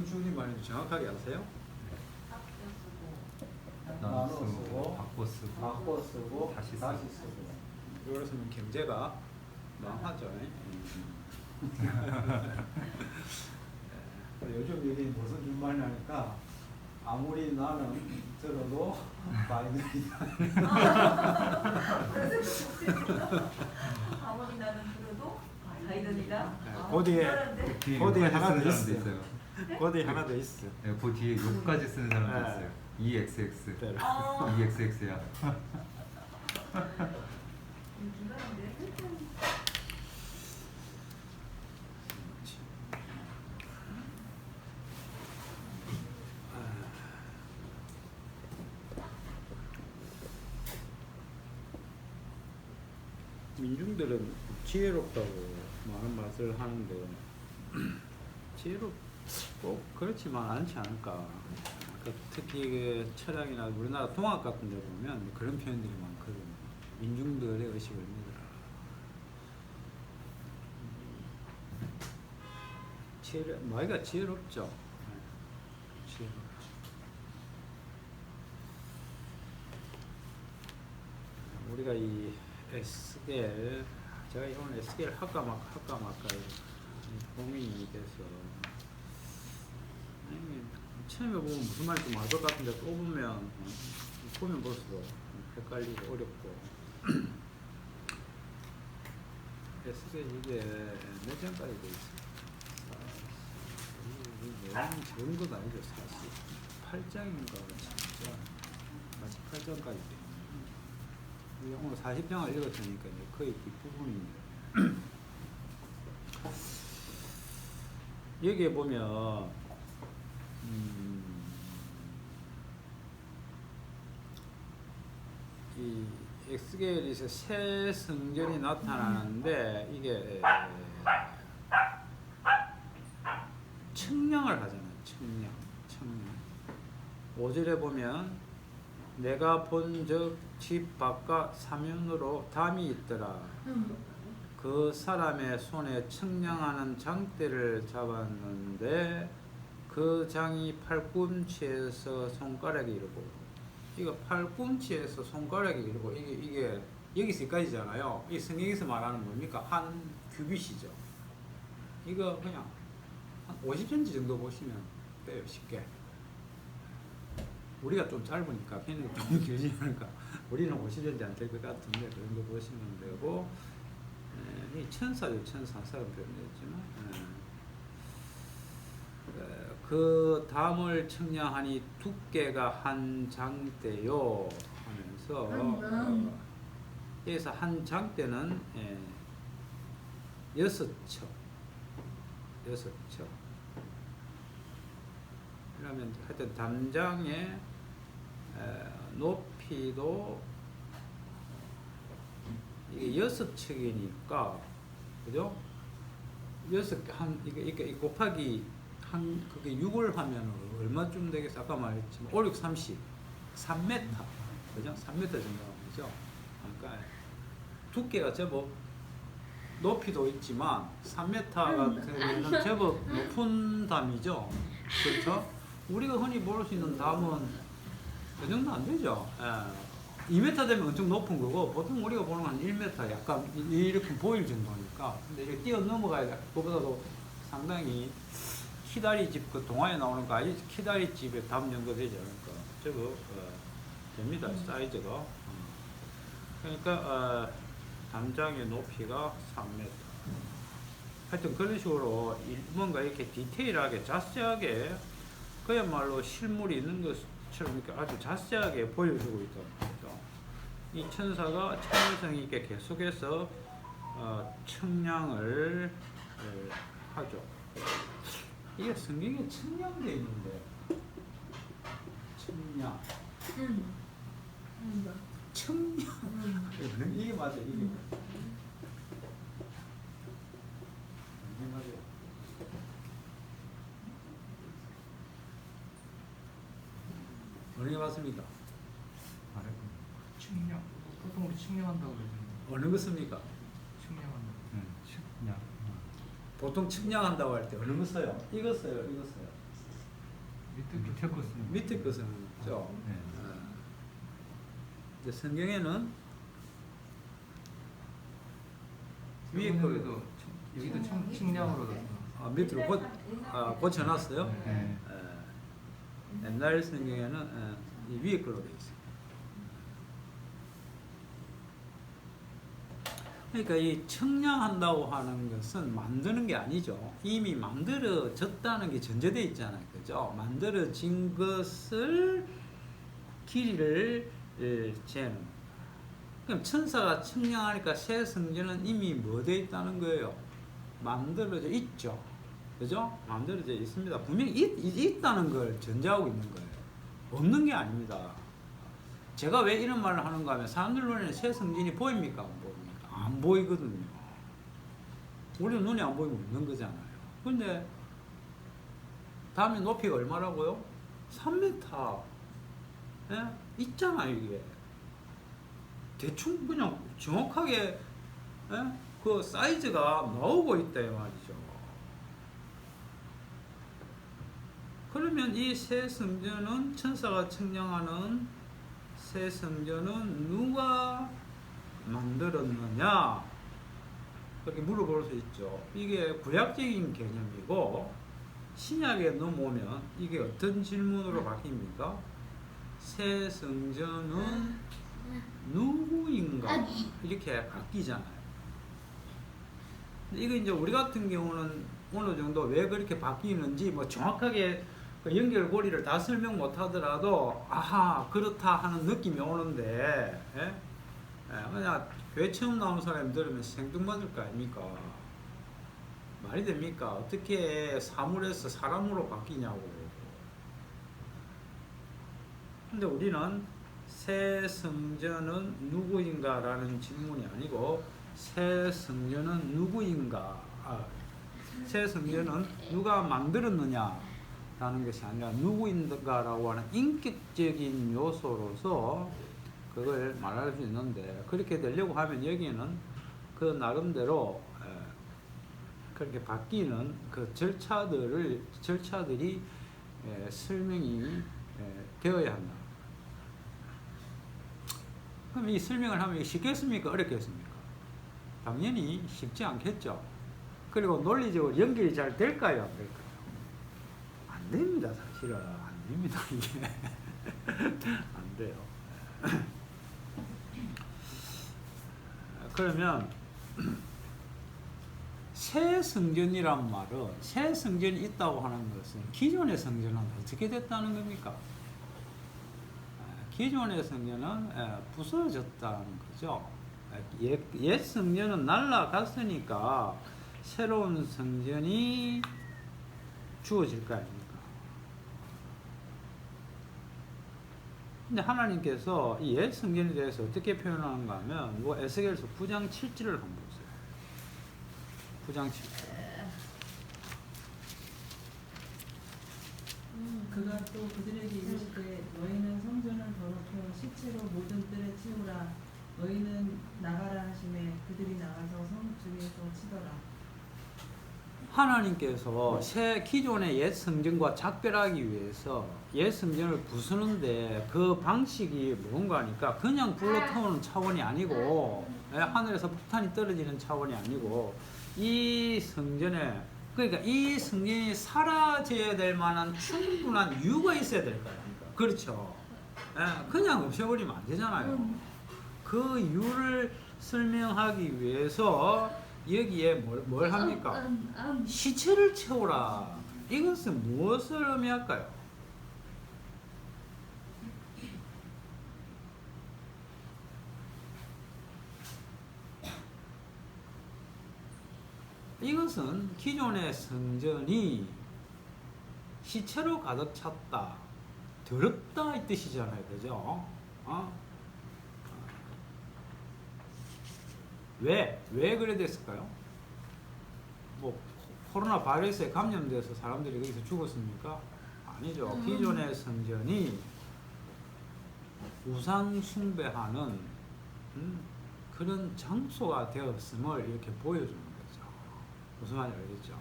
주님 말인지 정확하게 아세요? 나눠 쓰고 바꿔 쓰고 다시 쓰고. 이거로서는 경제가 망하죠. 요즘 여기 무슨 준말이 나니까 아무리 나는 들어도 바이든이다. 아무리 나는 들어도 바이든이다. 그 뒤에 하나 더 쓰는 있어요. 그 뒤에 하나 더 있어요. 네, 그 뒤에 요까지 쓰는 사람도 있어요. EXX. 네. EXX야. 민중들은 지혜롭다고 많은 말을 하는데 꼭 그렇지만 않지 않을까. 특히 그 철학이나 우리나라 동학 같은 데 보면 그런 표현들이 많거든요. 민중들의 의식을 믿어라. 마이가 지혜롭죠. 지혜롭죠. 우리가 이 SQL, 제가 오늘 SQL 할까 말까 고민이 돼서 처음에 보면 무슨 말인지 알 것 같은데 또 보면 볼수록 헷갈리고 어렵고 SQL 이게 몇 장까지 돼 있어요? 내용이 적은 것 아니죠. 48장인가 진짜 48장까지 돼 있네요. 오늘 40장을 읽었으니까 이제 거의 뒷부분입니다. 여기에 보면 이 엑스겔에서 새 성전이 나타나는데 이게 청량을 하잖아요. 청량. 5절에 보면 내가 본 적 집 바깥 사면으로 담이 있더라. 그 사람의 손에 청량하는 장대를 잡았는데 그 장이 팔꿈치에서 손가락이 이르고, 이거 팔꿈치에서 손가락이 이르고 이게 여기서 여기까지잖아요. 이 성경에서 말하는 뭡니까? 한 규빗이죠. 이거 그냥 한 50cm 정도 보시면 돼요. 쉽게. 우리가 좀 짧으니까 걔는 좀 길지니까 우리는 50cm 안 될 것 같은데 그 정도 보시면 되고, 이 천사죠. 천사 사람 표현했지만 그 담을 청량하니 두께가 한 장대요 하면서 여기서 한 장대는 6척 그러면 하여튼 담장의 높이도 이게 6척이니까 그죠? 이게 곱하기 그게 6을 하면 얼마쯤 되겠어? 아까 말했지만 5, 6, 30 3m 그죠? 3m 정도 하죠. 그러니까 두께가 제법 높이도 있지만 3m 같은 경우는 제법 높은 담이죠. 그렇죠? 우리가 흔히 볼 수 있는 담은 그 정도 안 되죠. 2m 되면 엄청 높은 거고, 보통 우리가 보는 건 1m 약간 이렇게 보일 정도니까. 근데 이렇게 뛰어 넘어가야 돼. 그보다도 상당히 키다리집, 그 동화에 나오는 거 아니? 키다리집에 담 정도 되지 않을까. 저거 됩니다. 사이즈가. 그러니까 담장의 높이가 3m. 하여튼 그런 식으로 뭔가 이렇게 디테일하게 자세하게 그야말로 실물이 있는 것처럼 이렇게 아주 자세하게 보여주고 있다. 이 천사가 참을성 있게 계속해서 청량을 하죠. 이게 성경에 청량되어 있는데 청량 이게 맞아. 이게 맞아요. 어느 게 맞습니까? 측량. 보통 우리 측량한다고 그러잖아요. 어느 거 씁니까? 측량한다. 측량. 보통 측량한다고 할 때 어느 거 써요? 이거 써요, 이거 써요. 밑에 것은 밑에 것은 없죠. 네. 이제 성경에는 위에 위에 거 거도 여기도 측량으로 밑으로 고쳐놨어요. 네. 옛날 성경에는 이 위에 걸로 되어 있어요. 그러니까 이 청량한다고 하는 것은 만드는 게 아니죠. 이미 만들어졌다는 게 전제되어 있잖아요. 그죠? 만들어진 것을 길이를 재는. 그럼 천사가 청량하니까 새 성전은 이미 뭐 되어 있다는 거예요? 만들어져 있죠. 그죠? 만들어져 있습니다. 분명히 있다는 걸 전제하고 있는 거예요. 없는 게 아닙니다. 제가 왜 이런 말을 하는가 하면 사람들 눈에는 새 성전이 보입니까? 안 보입니까? 안 보이거든요. 우리 눈에 안 보이면 없는 거잖아요. 근데 다음에 높이가 얼마라고요? 3m. 예? 있잖아요, 이게. 대충 그냥 정확하게 예? 그 사이즈가 나오고 있다 이 말이죠. 그러면 이 새 성전은 천사가 청량하는 새 성전은 누가 만들었느냐? 그렇게 물어볼 수 있죠. 이게 구약적인 개념이고 신약에 넘어오면 이게 어떤 질문으로 바뀝니까? 새 성전은 누구인가? 이렇게 바뀌잖아요. 이거 이제 우리 같은 경우는 어느 정도 왜 그렇게 바뀌는지 뭐 정확하게 그 연결고리를 다 설명 못 하더라도 아하 그렇다 하는 느낌이 오는데 그냥 교회 처음 나온 사람이 들으면 생뚱맞을 거 아닙니까? 말이 됩니까? 어떻게 사물에서 사람으로 바뀌냐고. 근데 우리는 새 성전은 누구인가 라는 질문이 아니고 새 성전은 누구인가 새 성전은 누가 만들었느냐 라는 것이 아니라 누구인가라고 하는 인격적인 요소로서 그걸 말할 수 있는데 그렇게 되려고 하면 여기에는 그 나름대로 그렇게 바뀌는 그 절차들이 설명이 되어야 한다. 그럼 이 설명을 하면 쉽겠습니까? 어렵겠습니까? 당연히 쉽지 않겠죠. 그리고 논리적으로 연결이 잘 될까요? 안 될까요? 안 됩니다, 사실은. 안 됩니다, 이게. 안 돼요. 그러면 새 성전이란 말은 새 성전이 있다고 하는 것은 기존의 성전은 어떻게 됐다는 겁니까? 기존의 성전은 부서졌다는 거죠. 옛 성전은 날아갔으니까 새로운 성전이 주어질 거 아닙니까? 근데 하나님께서 이 옛 성전에 대해서 어떻게 표현하는가 하면 뭐 에스겔서 9장 7절을 한번 보세요. 9장 7절. 그가 또 그들에게 이르시되 너희는 성전을 더럽혀 시체로 모든 뜰에 치우라. 너희는 나가라 하시매 그들이 나가서 성 중에서 치더라. 하나님께서 기존의 옛 성전과 작별하기 위해서 옛 성전을 부수는데 그 방식이 뭔가 하니까 그냥 불로 태우는 차원이 아니고 하늘에서 폭탄이 떨어지는 차원이 아니고 이 성전에 그러니까 이 성전이 사라져야 될 만한 충분한 이유가 있어야 될 거 아닙니까? 그렇죠. 그냥 없애버리면 안 되잖아요. 그 이유를 설명하기 위해서 여기에 뭘 합니까? 시체를 채우라. 이것은 무엇을 의미할까요? 이것은 기존의 성전이 시체로 가득 찼다, 더럽다 이 뜻이잖아요, 그죠? 왜 그래 됐을까요? 뭐 코로나 바이러스에 감염돼서 사람들이 거기서 죽었습니까? 아니죠. 기존의 성전이 우상 숭배하는 그런 장소가 되었음을 이렇게 보여주는 거죠. 무슨 말인지 알겠죠?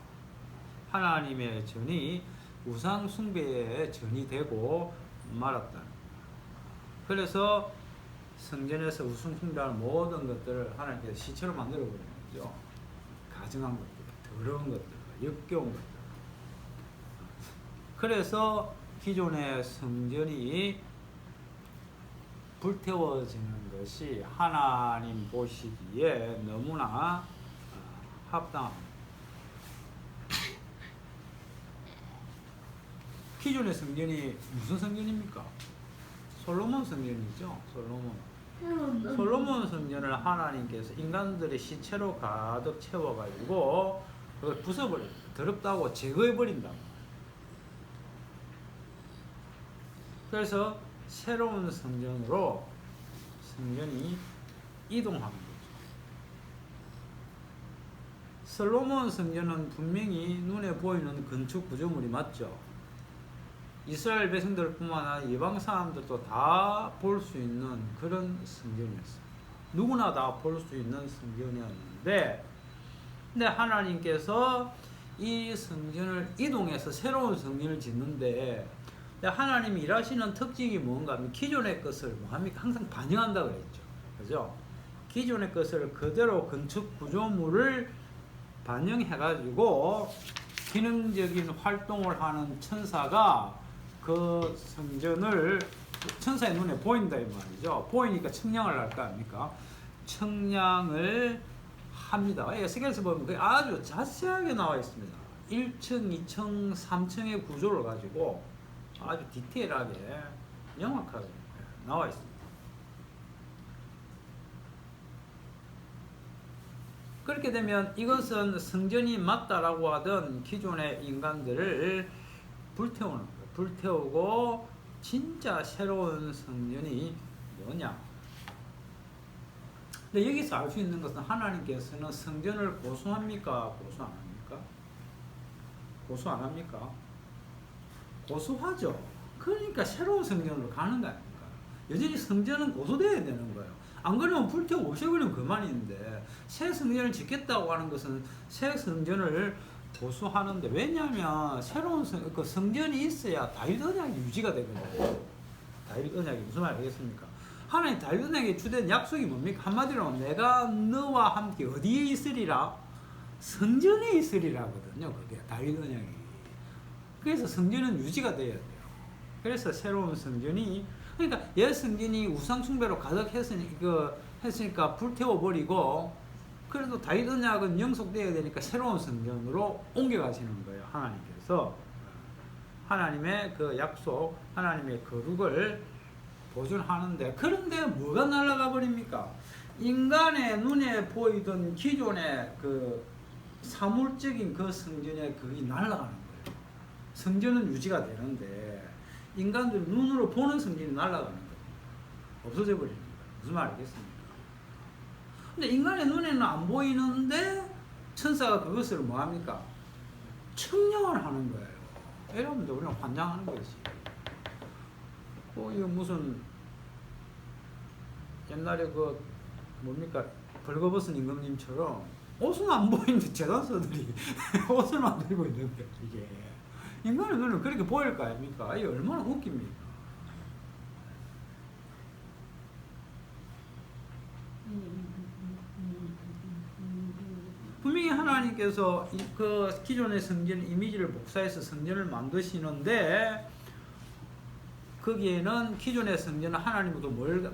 하나님의 전이 우상 숭배에 전이 되고 말았다. 그래서 성전에서 우상 숭배하는 모든 것들을 하나님께서 시체로 만들어 버리는 거죠. 가증한 것들, 더러운 것들, 역겨운 것들. 그래서 기존의 성전이 불태워지는 것이 하나님 보시기에 너무나 합당합니다. 기존의 성전이 무슨 성전입니까? 솔로몬 성전이죠. 솔로몬 성전을 하나님께서 인간들의 시체로 가득 채워가지고 그걸 부숴버립니다. 더럽다고 제거해버린다고. 그래서 새로운 성전으로 성전이 이동하는 거죠. 솔로몬 성전은 분명히 눈에 보이는 건축 구조물이 맞죠. 이스라엘 백성들뿐만 아니라 이방 사람들도 다 볼 수 있는 그런 성전이었어요. 누구나 다 볼 수 있는 성전이었는데, 근데 하나님께서 이 성전을 이동해서 새로운 성전을 짓는데, 하나님이 일하시는 특징이 뭔가 하면 기존의 것을 뭐합니까? 항상 반영한다 그랬죠. 그죠? 기존의 것을 그대로 건축 구조물을 반영해가지고 기능적인 활동을 하는 천사가 그 성전을 천사의 눈에 보인다 이 말이죠. 보이니까 청량을 할 거 아닙니까? 청량을 합니다. 에스겔에서 보면 그게 아주 자세하게 나와 있습니다. 1층, 2층, 3층의 구조를 가지고 아주 디테일하게 명확하게 나와 있습니다. 그렇게 되면 이것은 성전이 맞다라고 하던 기존의 인간들을 불태우는 거예요. 불태우고 진짜 새로운 성전이 뭐냐? 근데 여기서 알 수 있는 것은 하나님께서는 성전을 고수합니까? 고수 안 합니까? 고수 안 합니까? 고수하죠. 그러니까 새로운 성전으로 가는 거 아닙니까? 여전히 성전은 고수되어야 되는 거예요. 안 그러면 불태우고 없애버리면 그만인데, 새 성전을 짓겠다고 하는 것은 새 성전을 고수하는데, 왜냐하면 새로운 그 성전이 있어야 다윗 언약이 유지가 되거든요. 다윗 언약이 무슨 말 알겠습니까? 하나님 다윗 언약의 주된 약속이 뭡니까? 한마디로 내가 너와 함께 어디에 있으리라? 성전에 있으리라거든요. 그게 다윗 언약이. 그래서 성전은 유지가 돼야 돼요. 그래서 새로운 성전이, 그러니까 옛 성전이 우상 숭배로 가득했으니까 불태워버리고, 그래도 다윗 언약은 영속되어야 되니까 새로운 성전으로 옮겨가시는 거예요. 하나님께서 하나님의 그 약속, 하나님의 거룩을 보존하는데, 그런데 뭐가 날아가 버립니까? 인간의 눈에 보이던 기존의 그 사물적인 그 성전의 그게 날아가는 거예요. 성전은 유지가 되는데 인간들 눈으로 보는 성전이 날아가는 거예요. 없어져 버리는 거예요. 무슨 말 알겠습니까? 근데 인간의 눈에는 안 보이는데 천사가 그것을 뭐합니까? 청량을 하는 거예요. 이러면 우리는 환장하는 거지. 이거 무슨 옛날에 그 뭡니까? 벌거벗은 임금님처럼 옷은 안 보이는데 재단서들이 옷을만 들고 있는데, 이게 인간의 눈은 그렇게 보일 거 아닙니까? 이게 얼마나 웃깁니까? 분명히 하나님께서 그 기존의 성전 이미지를 복사해서 성전을 만드시는데, 거기에는 기존의 성전은 하나님으로부터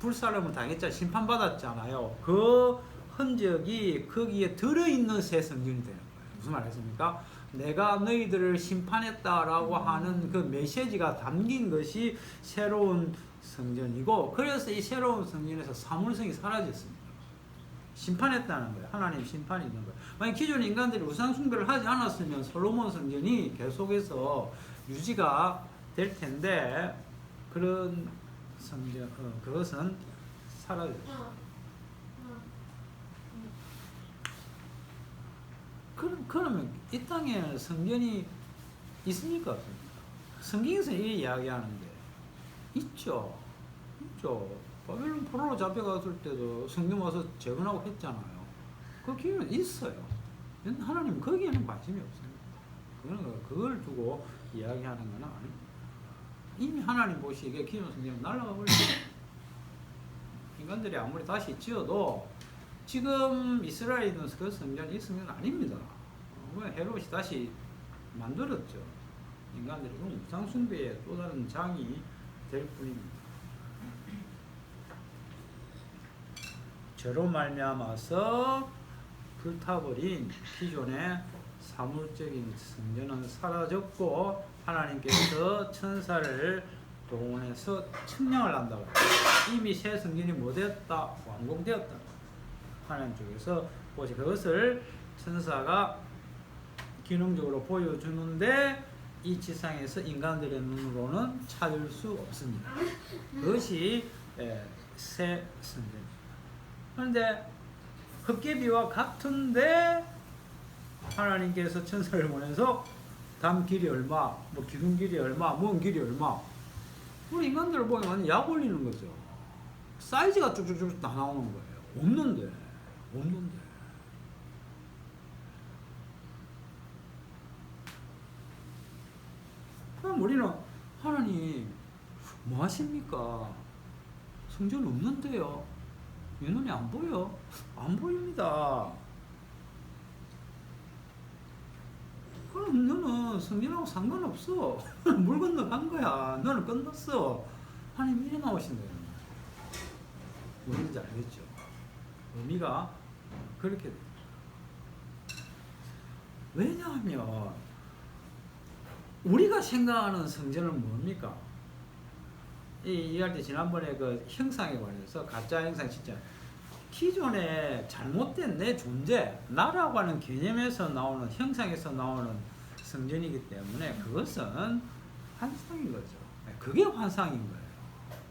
불사름을 당했잖아요. 심판받았잖아요. 그 흔적이 거기에 들어있는 새 성전이 되는 거예요. 무슨 말 했습니까? 내가 너희들을 심판했다라고 하는 그 메시지가 담긴 것이 새로운 성전이고, 그래서 이 새로운 성전에서 사물성이 사라졌습니다. 심판했다는 거예요. 하나님 심판이 있는 거예요. 만약 기존 인간들이 우상 숭배를 하지 않았으면 솔로몬 성전이 계속해서 유지가 될 텐데, 그런 성전, 그것은 사라졌어요. 그러면 이 땅에 성전이 있습니까? 없습니까? 성경에서 이 이야기하는데 있죠. 바벨론 포로로 잡혀갔을 때도 성경 와서 재건하고 했잖아요. 그 기회는 있어요. 하나님은 거기에는 관심이 없습니다. 그걸 두고 이야기하는 건 아닙니다. 이미 하나님 보시기에 기존 성전은 날아가 버려요. 인간들이 아무리 다시 지어도 지금 이스라엘에 있는 그 성전이 이 성전은 아닙니다. 헤롯이 다시 만들었죠. 인간들이 우상숭배의 또 다른 장이 될 뿐입니다. 저로 말미암아서 불타버린 기존의 사물적인 성전은 사라졌고 하나님께서 천사를 동원해서 측량을 한다고 이미 새 성전이 뭐 되었다? 완공되었다. 하나님 쪽에서 보시 그것을 천사가 기능적으로 보여주는데 이 지상에서 인간들의 눈으로는 찾을 수 없습니다. 그것이 새 성전입니다. 그런데 헛개비와 같은데 하나님께서 천사를 보내서 담 길이 얼마, 뭐 기둥 길이 얼마, 먼 길이 얼마. 우리 인간들을 보면 약 올리는 거죠. 사이즈가 쭉쭉쭉 다 나오는 거예요. 없는데. 그럼 우리는 하나님 뭐 하십니까? 성전 없는데요. 내 눈에 안 보여? 안 보입니다. 그럼 너는 성전하고 상관없어. 물 건너간 거야. 너는 끝났어. 하나님 이래 나오신대요. 뭔지 알겠죠? 의미가 그렇게 돼요. 왜냐하면 우리가 생각하는 성전은 뭡니까? 이할 때 지난번에 그 형상에 관해서 가짜 형상 진짜 기존에 잘못된 내 존재, 나라고 하는 개념에서 나오는 형상에서 나오는 성전이기 때문에 그것은 환상인 거죠. 그게 환상인 거예요.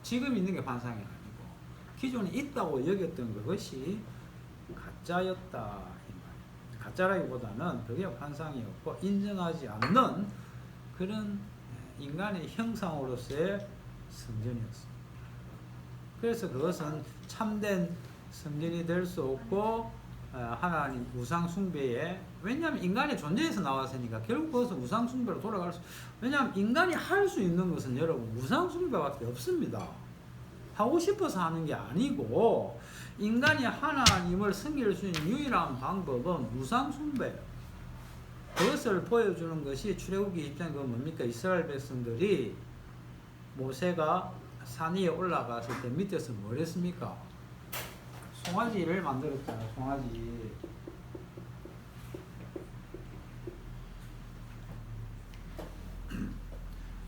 지금 있는 게 환상이 아니고 기존에 있다고 여겼던 그것이 가짜였다 이 말이에요. 가짜라기보다는 그게 환상이었고 인정하지 않는 그런 인간의 형상으로서의 성전이었습니다. 그래서 그것은 참된 성전이 될 수 없고 하나님 우상 숭배에 왜냐하면 인간의 존재에서 나왔으니까 결국 그것은 우상 숭배로 돌아갈 수 왜냐하면 인간이 할 수 있는 것은 여러분 우상 숭배밖에 없습니다. 하고 싶어서 하는 게 아니고 인간이 하나님을 섬길 수 있는 유일한 방법은 우상 숭배예요. 그것을 보여주는 것이 출애굽기 20장 그 뭡니까? 이스라엘 백성들이 모세가 산 위에 올라갔을 때 밑에서 뭘 했습니까? 송아지를 만들었잖아요. 송아지.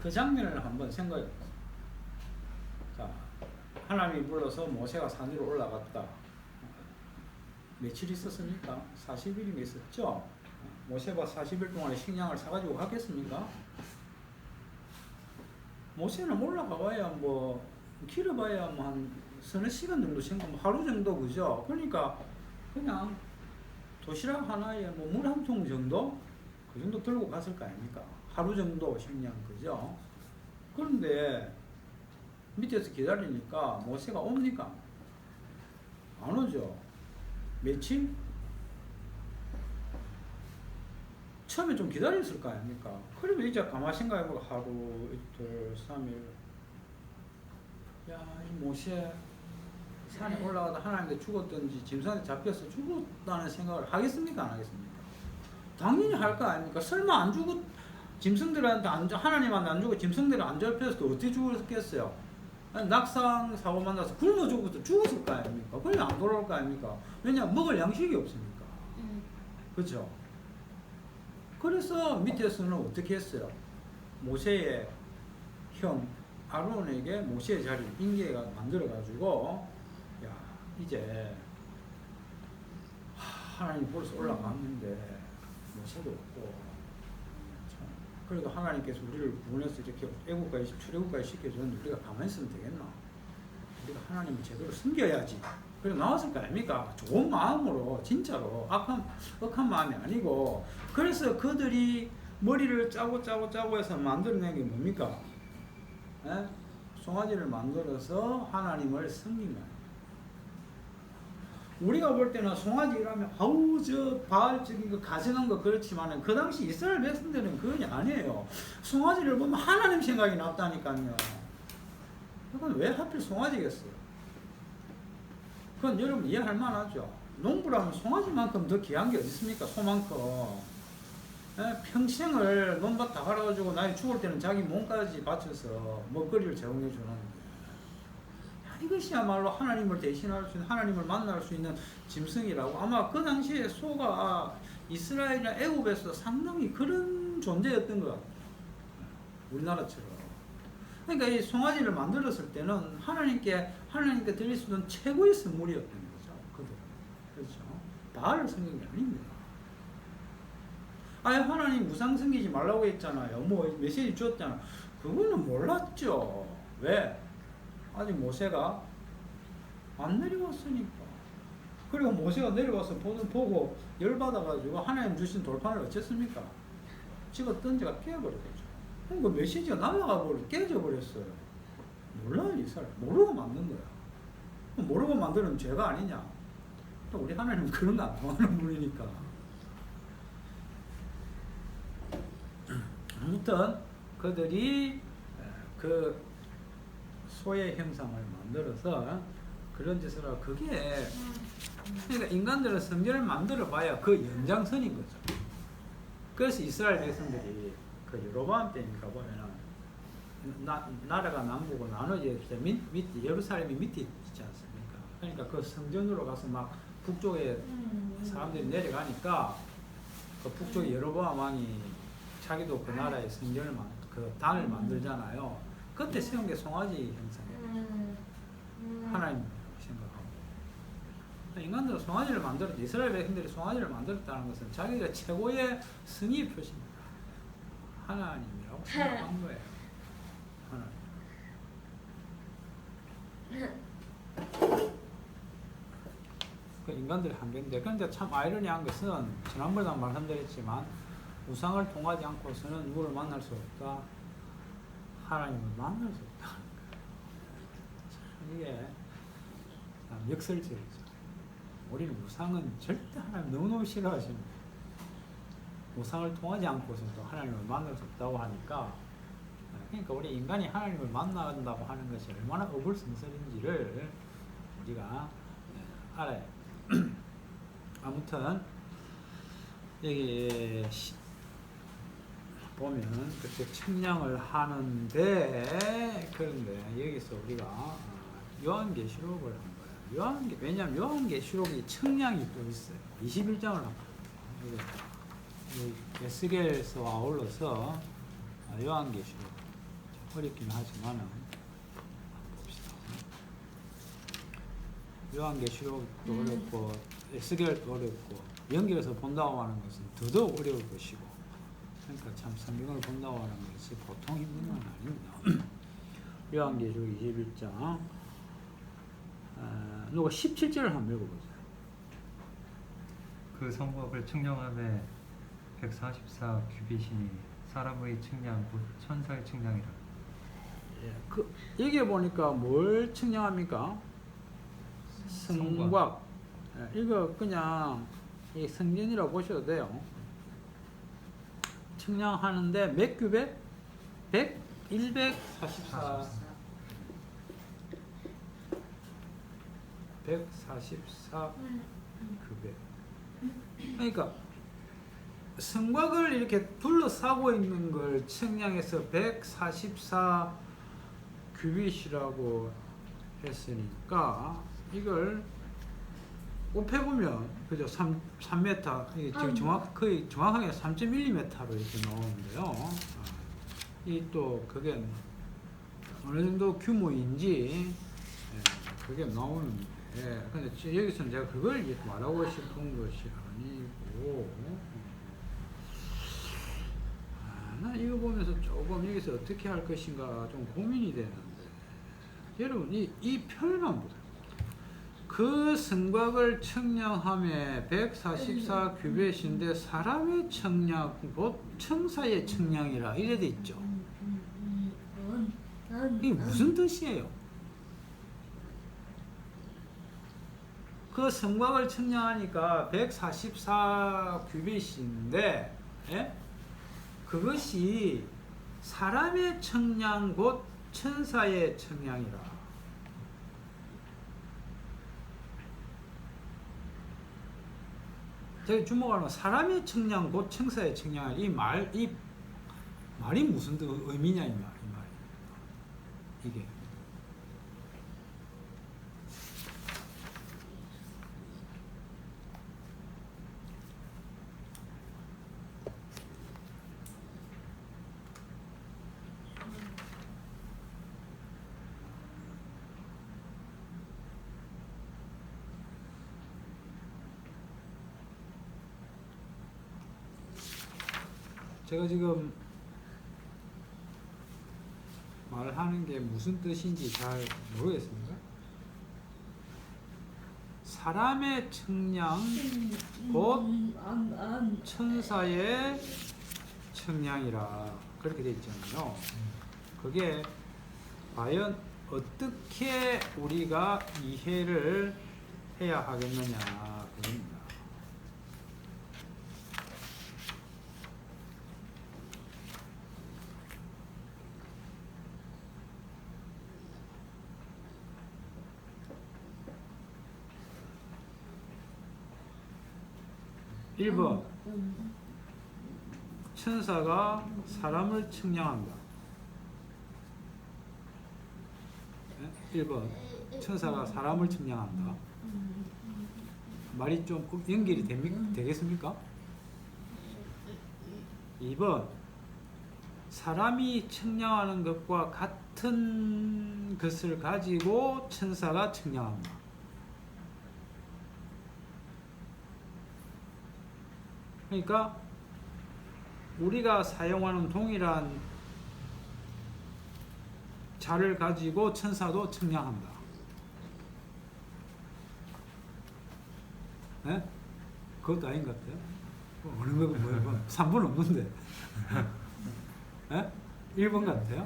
그 장면을 한번 생각해 보세요. 자, 하나님이 불러서 모세가 산 위로 올라갔다. 며칠 있었습니까? 40일인가 있었죠? 모세가 40일 동안에 식량을 사가지고 갔겠습니까? 모세는 올라가 봐야 뭐 길어봐야 뭐 한 서너 시간 정도 생각, 하루 정도 그죠? 그러니까 그냥 도시락 하나에 뭐 물 한 통 정도 그 정도 들고 갔을 거 아닙니까? 하루 정도 식량 그죠? 그런데 밑에서 기다리니까 모세가 옵니까? 안 오죠. 며칠? 처음에 좀 기다렸을 거 아닙니까? 그러면 이제 가만히 생각해보고 하루, 이틀, 3일 야, 이 모세 산에 올라가다 하나님께 죽었든지 짐승한테 잡혀서 죽었다는 생각을 하겠습니까? 안 하겠습니까? 당연히 할 거 아닙니까? 설마 안 죽었 짐승들한테 하나님한테 안 죽고 짐승들이 안 잡혔을 때 어떻게 죽었겠어요? 낙상 사고 만나서 굶어 죽었을 거 아닙니까? 그냥 안 돌아올 거 아닙니까? 왜냐면 먹을 양식이 없으니까. 그렇죠? 그래서 밑에서는 어떻게 했어요? 모세의 형 아론에게 모세의 자리 인계가 만들어 가지고 야 이제 하나님 벌써 올라갔는데 모세도 없고 그래도 하나님께서 우리를 구원해서 이렇게 애국까지 출애굽까지 시켜줬는데 우리가 가만히 있으면 되겠나? 우리가 하나님을 제대로 섬겨야지. 그래서 나왔을 거 아닙니까? 좋은 마음으로 진짜로 억한 마음이 아니고 그래서 그들이 머리를 짜고 해서 만들어낸 게 뭡니까? 에? 송아지를 만들어서 하나님을 섬긴 거예요. 우리가 볼 때는 송아지 이러면 아우 저 바알 저기 그 가증한 거 그렇지만은 그 당시 이스라엘 백성들은 그건 아니에요. 송아지를 보면 하나님 생각이 났다니까요. 그건 왜 하필 송아지겠어요? 그건 여러분 이해할 만하죠. 농부라면 송아지만큼 더 귀한 게 어디 있습니까? 소만큼. 평생을 논밭 다 갈아가지고 나이 죽을 때는 자기 몸까지 바쳐서 먹거리를 제공해 주는 거예요. 이것이야말로 하나님을 대신할 수 있는, 하나님을 만날 수 있는 짐승이라고. 아마 그 당시에 소가 이스라엘이나 애굽에서 상당히 그런 존재였던 것 같아요. 우리나라처럼. 그러니까 이 송아지를 만들었을 때는 하나님께 드릴 수 있는 최고의 선물이었던 거죠. 그들. 그렇죠. 바알 성경이 아닙니다. 아예 하나님 우상 섬기지 말라고 했잖아요. 뭐 메시지 주었잖아. 그거는 몰랐죠. 왜? 아직 모세가 안 내려왔으니까. 그리고 모세가 내려와서 보고 열받아가지고 하나님 주신 돌판을 어쨌습니까? 집어 던져가 깨버렸죠. 그러니까 메시지가 날아가 버려 깨져버렸어요. 몰라요, 이스라엘. 모르고 만든 거야. 모르고 만드는 죄가 아니냐? 또 우리 하나님은 그런 거 안 통하는 분이니까. 아무튼 그들이 그 소의 형상을 만들어서 그런 짓을 하고, 그게 그러니까 인간들은 성전을 만들어 봐야 그 연장선인 거죠. 그래서 이스라엘 백성들이 그 여로보암 때니까 보면은 나라가 남북으로 나눠질 때 밑 예루살렘이 밑에 있지 않습니까? 그러니까 그 성전으로 가서 막 북쪽에 사람들이 내려가니까 그 북쪽에 여로보암 왕이 자기도 그 나라의 성전을 그 단을 만들잖아요. 그때 세운 게 송아지 형상이에요. 하나님 생각하고. 인간들은 송아지를 만들었다. 이스라엘 백성들이 송아지를 만들었다는 것은 자기가 최고의 승리의 표시입니다. 하나님이라고 생각한 거예요. 하나님. 그 인간들의 한계인데, 그런데 참 아이러니한 것은 지난번에도 말씀드렸지만 우상을 통하지 않고서는 누구를 만날 수 없다. 하나님을 만날 수 없다. 이게 참 역설적이죠. 우리는 우상은 절대 하나님 너무너무 싫어하십니다. 우상을 통하지 않고서는 또 하나님을 만날 수 없다고 하니까, 그러니까 우리 인간이 하나님을 만난다고 하는 것이 얼마나 어불성설인지를 우리가 알아요. 아무튼 여기 보면 그렇게 측량을 하는데, 그런데 여기서 우리가 요한계시록을 한 거예요. 왜냐하면 요한계시록이 측량이 또 있어요. 21장을 한 거예요. 에스겔서 아울러서 요한계시록 어렵긴 하지만은 봅시다. 요한계시록도 어렵고 에스겔도 어렵고 연결해서 본다고 하는 것은 더더욱 어려울 것이고, 그러니까 참 성경을 본다고 하는 것이 보통 힘든 건 아닙니다. 요한계시록 21장 누가 17절을 한번 읽어보세요. 그 성곽을 측량함에 144 규빗이니 사람의 측량 곧 천사의 측량이라. 여기에 보니까 뭘 측량합니까? 성곽. 이거 그냥 이 성전이라고 보셔도 돼요. 측량하는데 몇 규빗? 144 규빗. 그러니까 성곽을 이렇게 둘러싸고 있는 걸 측량해서 144 규빗이라고 했으니까 이걸 곱해보면 그죠? 3m, 이게 지금 거의 정확하게 3.1mm로 이렇게 나오는데요. 이 또 그게 어느 정도 규모인지 그게 나오는데, 근데 여기서는 제가 그걸 말하고 싶은 것이 아니고, 나 이거 보면서 조금 여기서 어떻게 할 것인가 좀 고민이 되는데, 여러분 이 표현만 보세요. 그 성곽을 측량함에 144 규빗인데 사람의 측량, 곧 천사의 측량이라 이래 돼 있죠. 이게 무슨 뜻이에요? 그 성곽을 측량하니까 144 큐빗인데, 예? 그것이 사람의 측량 곧 천사의 측량이라. 저기 주목하는 사람의 측량 곧 천사의 측량, 이 말이 무슨 의미냐 이 말입니다. 이게. 제가 지금 말하는 게 무슨 뜻인지 잘 모르겠습니다. 사람의 측량 곧 천사의 측량이라 그렇게 되어 있잖아요. 그게 과연 어떻게 우리가 이해를 해야 하겠느냐 그겁니다. 1번 천사가 사람을 측량한다. 1번 천사가 사람을 측량한다. 말이 좀 연결이 되겠습니까? 2번 사람이 측량하는 것과 같은 것을 가지고 천사가 측량한다. 그러니까 우리가 사용하는 동일한 자를 가지고 천사도 측량한다. 네? 그것도 아닌 것 같아요. 어느 거고 뭐야? 3번 없는데. 네? 1번 같아요?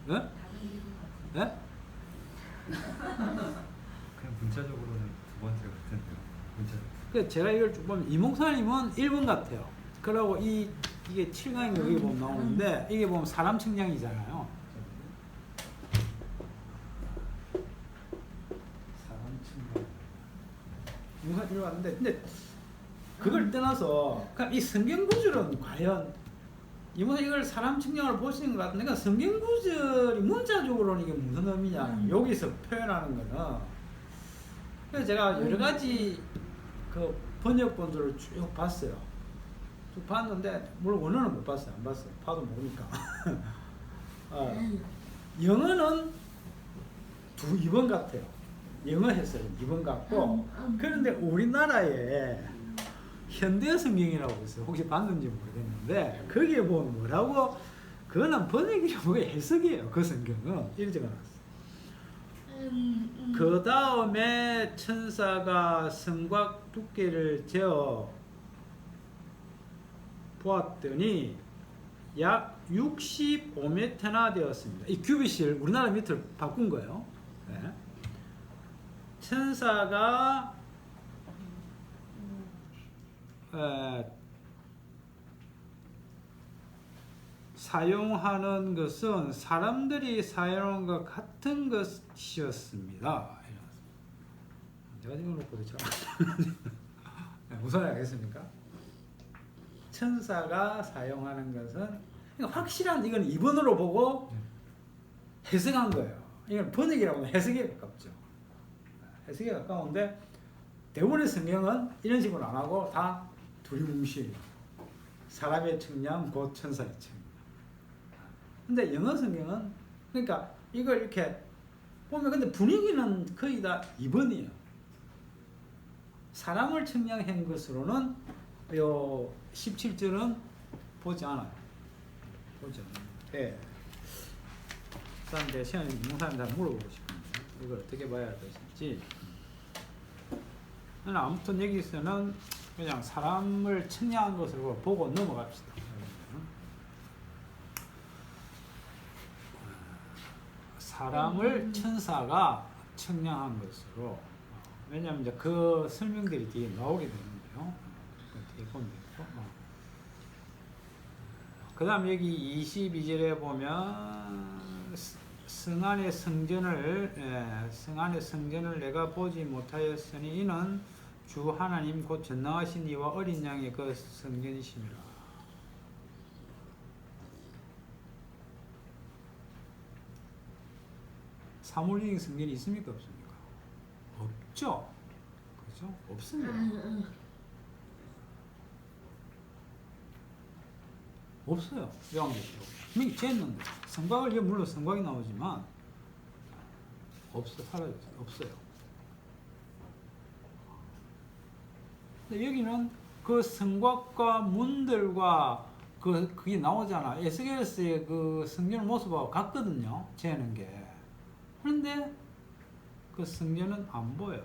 네? 네? 그냥 문자적으로는 두 번째 같은데요. 문자적으로. 제가 이걸 쭉 보면 이몽사님은 1번 같아요. 그러고 이게 7강인가 여기 보면 나오는데 이게 보면 사람 측량이잖아요. 사람 측량. 이몽사 1번 같은데 근데 그걸 떠나서 이 성경 구절은 과연 이몽사 이걸 사람 측량을 보시는 것 같은데 그러니까 성경 구절이 문자적으로는 이게 무슨 의미냐 여기서 표현하는 거는 그래서 제가 여러 가지 그 번역본들을 쭉 봤어요. 쭉 봤는데 물론 원어는 못 봤어요. 안 봤어요. 봐도 모르니까. 영어는 2번 같아요. 영어 해석은 2번 같고 그런데 우리나라에 현대 성경이라고 있어요. 혹시 봤는지 모르겠는데 거기에 보면 뭐라고 그거는 번역이라고 해석이에요. 그 성경은 이렇게 적어놨어요. 그 다음에 천사가 성곽 두께를 재어 보았더니 약 65m나 되었습니다. 이 큐빗을 우리나라 미터로 바꾼 거예요. 네. 천사가 사용하는 것은 사람들이 사용하는 것 같은 것이었습니다. 제가 지금 놓고도 잘 무슨 말 알겠습니까? 천사가 사용하는 것은 그러니까 확실한 이건 2번으로 보고 해석한 거예요. 이건 번역이라고 하면 해석에 가깝죠. 해석에 가까운데 대부분의 성경은 이런 식으로 안 하고 다 두리뭉실 사람의 측량 곧 천사의 측량. 근데 영어 성경은 그러니까 이걸 이렇게 보면 근데 분위기는 거의 다 2번이에요. 사람을 측량한 것으로는 요 17절은 보지 않아요. 보지 않아요. 예. 그런데 시간이 목사님한테 물어보고 싶은데 이걸 어떻게 봐야 할 것인지. 아무튼 여기서는 그냥 사람을 측량한 것으로 보고 넘어갑시다. 사람을 천사가 측량한 것으로 왜냐하면 이제 그 설명들이 뒤에 나오게 되는데요. 뒤에 보면 되고. 그 다음 여기 22절에 보면 성안의 성전을 내가 보지 못하였으니 이는 주 하나님 곧 전능하신 이와 어린 양의 그 성전이심이라. 사물적인 성전이 있습니까 없습니까? 없죠. 그렇죠? 없습니다. 없어요. 요한계시록. 분명히 쟀는데 성곽을 물론 성곽이 나오지만 사라졌어요. 없어요. 근데 여기는 그 성곽과 문들과 그게 나오잖아. 에스겔서의 그 성전 모습하고 같거든요. 재는 게. 그런데 그 성전은 안 보여.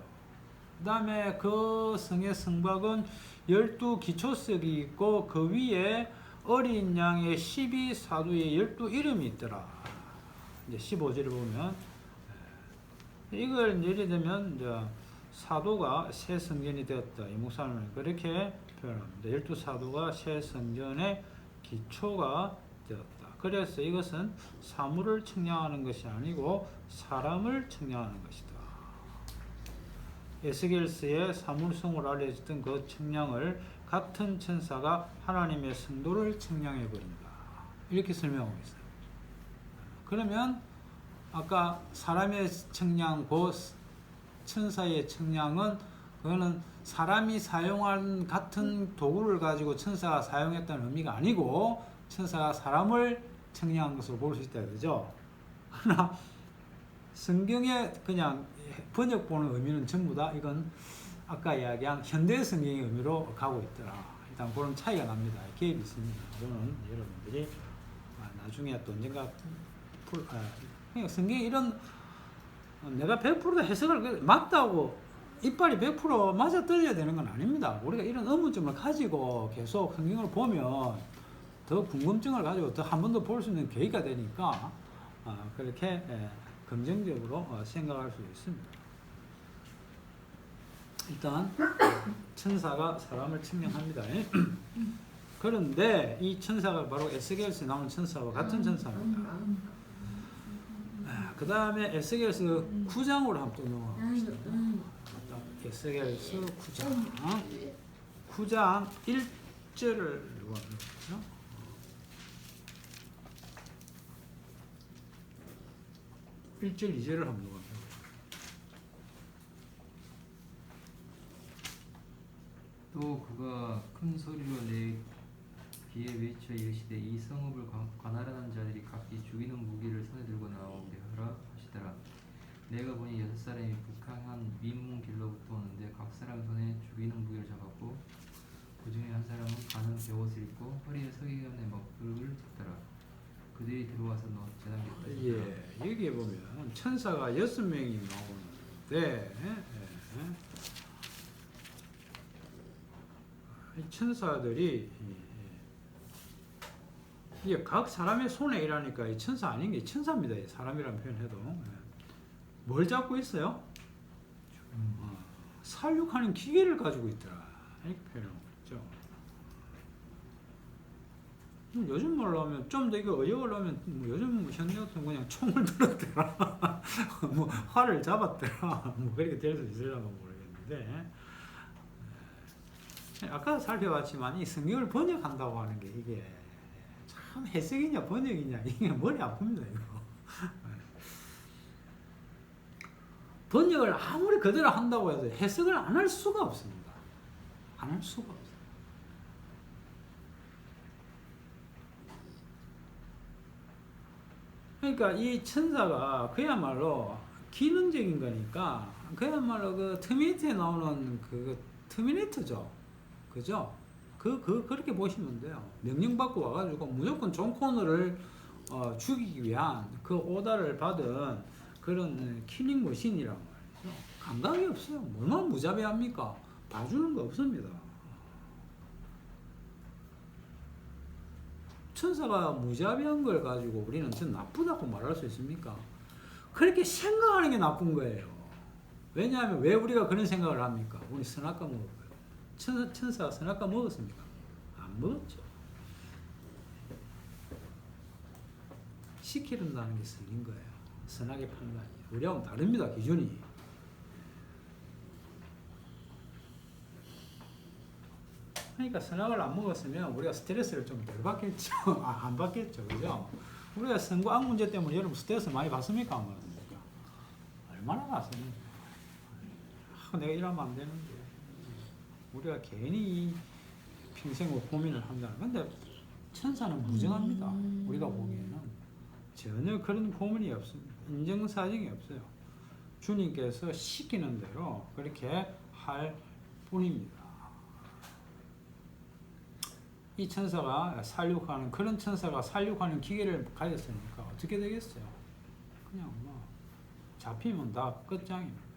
그 다음에 그 성의 성곽은 12기초석이 있고 그 위에 어린 양의 12사도의 12이름이 있더라. 이제 15절에 보면 이걸 예를 들면 이제 사도가 새 성전이 되었다. 이 목사님은 그렇게 표현합니다. 12사도가 새 성전의 기초가 되었다. 그래서 이것은 사물을 측량하는 것이 아니고 사람을 측량하는 것이다. 에스겔서의 사물성을 알려줬던 그 측량을 같은 천사가 하나님의 성도를 측량해 버린다. 이렇게 설명하고 있어요. 그러면 아까 사람의 측량, 그 천사의 측량은 그거는 사람이 사용한 같은 도구를 가지고 천사가 사용했다는 의미가 아니고 천사가 사람을 측량한 것으로 볼 수 있다 그러죠. 그러나 성경에 그냥 번역 보는 의미는 전부 다 이건 아까 이야기한 현대 성경의 의미로 가고 있더라. 일단 그런 차이가 납니다. 개입이 있습니다. 이거는 여러분들이 나중에 또 언젠가 그러니까 성경에 이런 내가 100% 해석을 맞다고 이빨이 100% 맞아 떨어져야 되는 건 아닙니다. 우리가 이런 의문점을 가지고 계속 성경을 보면 더 궁금증을 가지고 더 한 번 더 볼 수 있는 계기가 되니까 그렇게 긍정적으로 생각할 수 있습니다. 일단 천사가 사람을 측량합니다. 그런데 이 천사가 바로 에스겔서에 나오는 천사와 같은 천사입니다. 그 다음에 에스겔서 9장으로 한번 넘어가봅시다. 에스겔서 9장 1절을 보죠. 1절 2절을 한번 넘어가봅시다. 또 그가 큰 소리로 내 귀에 외쳐 이르시되 이 성읍을 관할하는 자들이 각기 죽이는 무기를 손에 들고 나오게 하라 하시더라. 내가 보니 6사람이 북한한 윗문 길로부터 오는데 각 사람 손에 죽이는 무기를 잡았고 그 중에 한 사람은 가는 베옷을 입고 허리에 서기관의 먹불을 잡더라. 그들이 들어와서 재단겠다. 예, 여기에 보면 천사가 6명이 나오는데 이 천사들이 이게 각 사람의 손에 일하니까 이 천사 아닌 게 천사입니다. 사람이라는 표현해도 뭘 잡고 있어요? 살육하는 기계를 가지고 있더라. 이렇게 표현하고 있죠. 요즘 말로 하면 좀 더 이거 어역을 하면 요즘 현대 같은 그냥 총을 들었더라. 뭐 활을 잡았더라. 뭐 그렇게 될 수 있을까 모르겠는데 아까 살펴봤지만 이 성경을 번역한다고 하는 게 이게 참 해석이냐 번역이냐 이게 머리 아픕니다. 이거 번역을 아무리 그대로 한다고 해도 해석을 안 할 수가 없습니다. 안 할 수가 없어요. 그러니까 이 천사가 그야말로 기능적인 거니까 그야말로 그 터미네이터에 나오는 그 터미네이터죠. 그죠? 그렇게 보시면 돼요. 명령받고 와가지고 무조건 존 코너를 죽이기 위한 그 오다를 받은 그런 킬링 머신이란 말이죠. 감각이 없어요. 얼마나 무자비합니까? 봐주는 거 없습니다. 천사가 무자비한 걸 가지고 우리는 전 나쁘다고 말할 수 있습니까? 그렇게 생각하는 게 나쁜 거예요. 왜냐하면 왜 우리가 그런 생각을 합니까? 우리 선악과 먹었고요. 천사가 선악과 먹었습니까? 안 먹었죠. 시키는다는 게 틀린 거예요. 선악의 판단이. 우리하고는 다릅니다. 기준이. 그러니까 선악을 안 먹었으면 우리가 스트레스를 좀 덜 받겠죠. 안 받겠죠. 그죠? 우리가 선과 악 문제 때문에 여러분 스트레스 많이 받습니까? 안 받습니까? 얼마나 받습니까? 내가 이러면 안 되는데. 우리가 괜히 평생을 고민을 한다. 근데 천사는 무정합니다. 우리가 보기에는 전혀 그런 고민이 없습니다. 인정사정이 없어요. 주님께서 시키는 대로 그렇게 할 뿐입니다. 이 천사가 살육하는, 그런 천사가 살육하는 기계를 가졌으니까 어떻게 되겠어요? 그냥 뭐 잡히면 다 끝장입니다.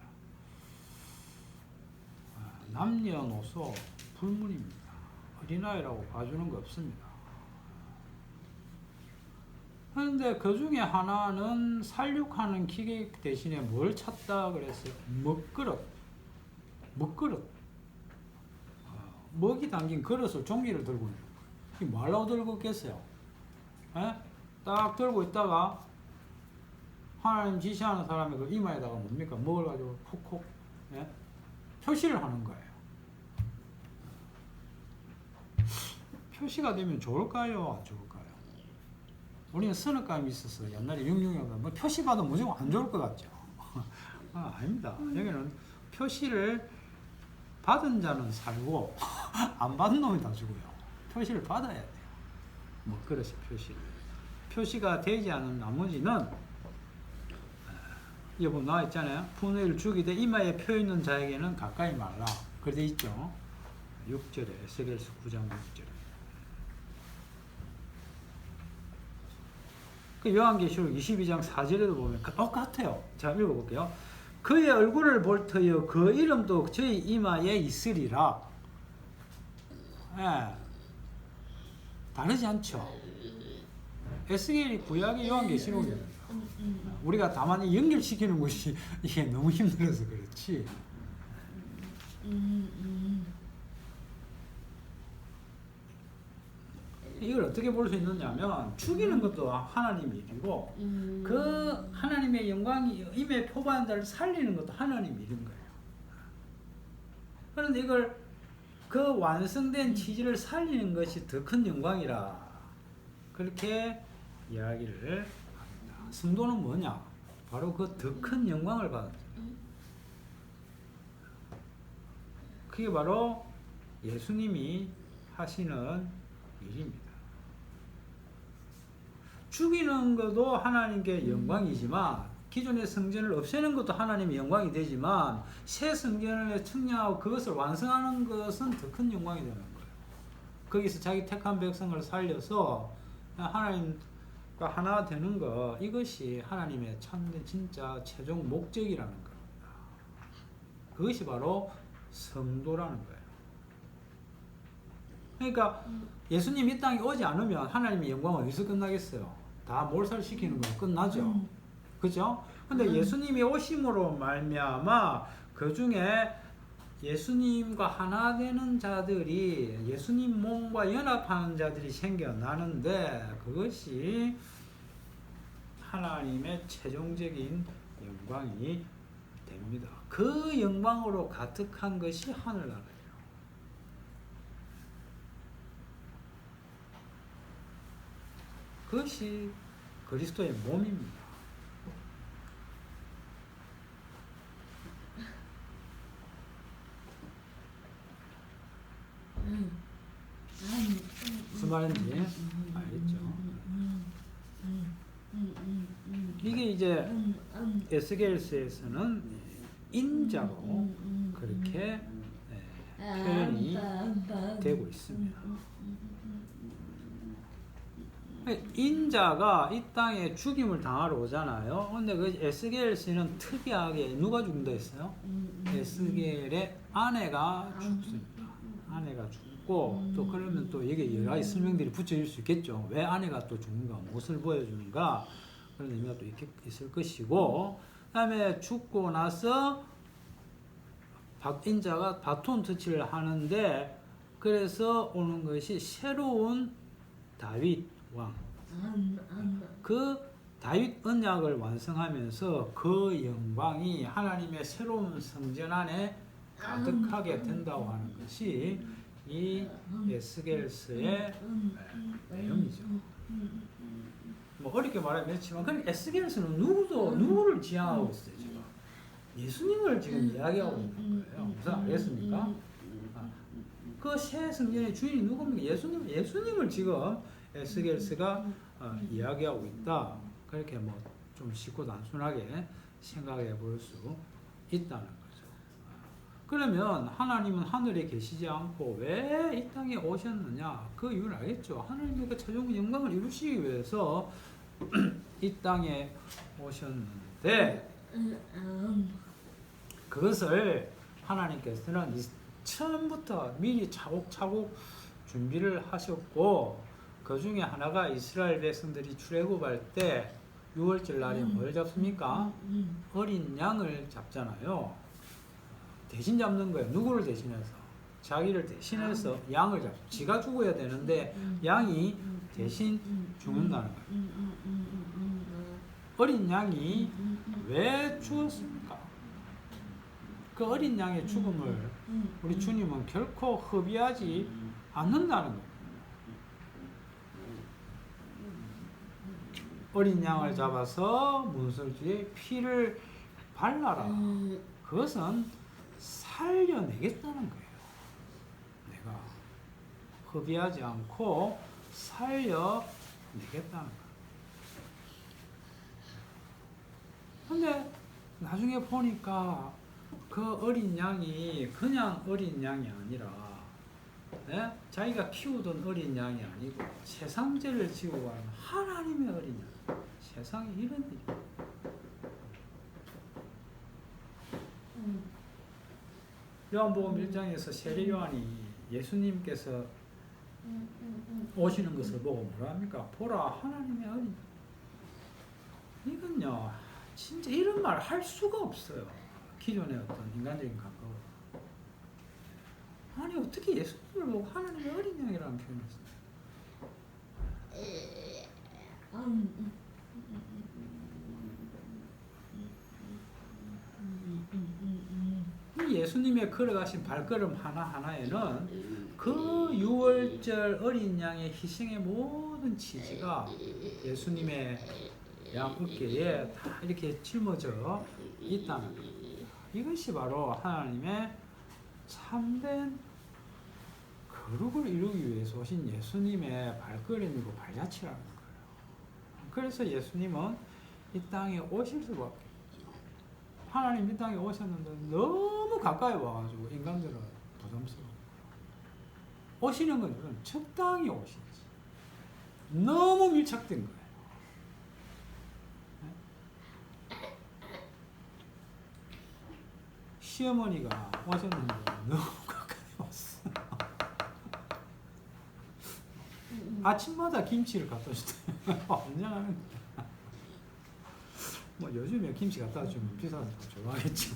남녀노소 불문입니다. 어린아이라고 봐주는 거 없습니다. 그런데 그 중에 하나는 살육하는 기계 대신에 뭘 찾다 그랬어요? 먹그릇. 먹이 담긴 그릇을 종이를 들고 있는 거예요. 이게 뭐하려고 들고 있겠어요? 에? 딱 들고 있다가 하나님 지시하는 사람의 그 이마에다가 뭡니까? 먹을 가지고 콕콕 표시를 하는 거예요. 표시가 되면 좋을까요? 안 좋을까요? 우리는 선악감이 있어서 옛날에 666년 뭐 표시 받으면 무조건 안 좋을 것 같죠? 아닙니다. 여기는 표시를 받은 자는 살고 안 받은 놈이 다 죽어요. 표시를 받아야 돼요. 뭐 그릇이 표시가 되지 않은 나머지는 여기 나와 있잖아요. 분을 죽이되 이마에 펴 있는 자에게는 가까이 말라. 그래 돼 있죠. 6절에 에스겔서 9장 6절에. 그 요한계시록 22장 4절에도 보면 똑같아요. 제가 읽어볼게요. 그의 얼굴을 볼 터여 그 이름도 저희 이마에 있으리라. 예. 다르지 않죠. 에스겔이 구약의 요한계시록이에요. 우리가 다만 연결시키는 것이 이게 너무 힘들어서 그렇지. 이걸 어떻게 볼 수 있느냐면 죽이는 것도 하나님의 일이고 그 하나님의 영광이 임에 표방한 자를 살리는 것도 하나님의 일인 거예요. 그런데 이걸 그 완성된 취지를 살리는 것이 더 큰 영광이라 그렇게 이야기를 합니다. 성도는 뭐냐? 바로 그 더 큰 영광을 받는 거예요. 그게 바로 예수님이 하시는 일입니다. 죽이는 것도 하나님께 영광이지만 기존의 성전을 없애는 것도 하나님의 영광이 되지만 새 성전을 청량하고 그것을 완성하는 것은 더 큰 영광이 되는 거예요. 거기서 자기 택한 백성을 살려서 하나님과 하나 되는 것, 이것이 하나님의 참된 진짜 최종 목적이라는 겁니다. 그것이 바로 성도라는 거예요. 그러니까 예수님 이 땅에 오지 않으면 하나님의 영광은 어디서 끝나겠어요? 다 몰살시키는 거 끝나죠. 그죠? 근데 예수님이 오심으로 말미암아 그 중에 예수님과 하나 되는 자들이 예수님 몸과 연합하는 자들이 생겨나는데 그것이 하나님의 최종적인 영광이 됩니다. 그 영광으로 가득한 것이 하늘나라예요. 그것이 그리스도의 몸입니다. 무슨 말인지 알겠죠? 이게 이제 에스겔서에서는 인자로 그렇게 표현이 되고 있습니다. 인자가 이 땅에 죽임을 당하러 오잖아요. 근데 그 에스겔서는 특이하게 누가 죽는다 했어요? 에스겔의 아내가 죽습니다. 아내가 죽고 또 그러면 또 여기 여러 가지 설명들이 붙여질 수 있겠죠. 왜 아내가 또 죽는가, 무엇을 보여주는가 그런 의미가 또 있을 것이고, 그 다음에 죽고 나서 인자가 바톤 터치를 하는데 그래서 오는 것이 새로운 다윗 왕. 그 다윗 언약을 완성하면서 그 영광이 하나님의 새로운 성전 안에 가득하게 된다고 하는 것이 이 에스겔서의 내용이죠. 뭐 어렵게 말하면 그렇지만 그러니까 에스겔서는 누구를 지향하고 있어요 지금? 예수님을 지금 이야기하고 있는 거예요. 무슨 알겠습니까? 그 새 성전의 주인이 누굽니까? 예수님을 지금 에스겔서가 이야기하고 있다. 그렇게 뭐 좀 쉽고 단순하게 생각해 볼 수 있다는 거죠. 그러면 하나님은 하늘에 계시지 않고 왜 이 땅에 오셨느냐? 그 이유를 알겠죠. 하나님의 그 최종 영광을 이루시기 위해서 이 땅에 오셨는데 그것을 하나님께서는 처음부터 미리 차곡차곡 준비를 하셨고 그 중에 하나가 이스라엘 백성들이 출애굽할 때 6월절 날에 뭘 잡습니까? 어린 양을 잡잖아요. 대신 잡는 거예요. 누구를 대신해서? 자기를 대신해서 양을 잡. 지가 죽어야 되는데 양이 대신 죽는다는 거예요. 어린 양이 왜 죽었습니까? 그 어린 양의 죽음을 우리 주님은 결코 허비하지 않는다는 거예요. 어린 양을 잡아서 문설주에 피를 발라라. 그것은 살려내겠다는 거예요. 내가 허비하지 않고 살려내겠다는 거예요. 근데 나중에 보니까 그 어린 양이 그냥 어린 양이 아니라 자기가 키우던 어린 양이 아니고 세상죄를 지고 가는 하나님의 어린 양. 세상에 이런 일이. 요한복음 1장에서 세례 요한이 예수님께서 오시는 것을 보고 뭐라 합니까? 보라 하나님의 어린 양. 이건요 진짜 이런 말 할 수가 없어요. 기존의 어떤 인간적인 감각으로. 아니 어떻게 예수님을 보고 하나님의 어린 양이라는 표현을 했어요? 이 예수님의 걸어가신 발걸음 하나하나에는 그 6월절 어린 양의 희생의 모든 취지가 예수님의 양 어깨에 다 이렇게 짊어져 있다는 거예요. 이것이 바로 하나님의 참된 거룩을 이루기 위해서 오신 예수님의 발걸음이고 발자취라는 거예요. 그래서 예수님은 이 땅에 오실 수밖에 없죠. 하나님 이 땅에 오셨는데 너무 가까이 와가지고 인간들은 부담스러워. 오시는 건 적당히 오시지. 너무 밀착된 거예요. 시어머니가 오셨는데 너무 가까이 왔어. 아침마다 김치를 갖다 주대. 언제 하는 거야? 뭐 요즘에 김치 갖다 주면 비싸서 좋아하겠지.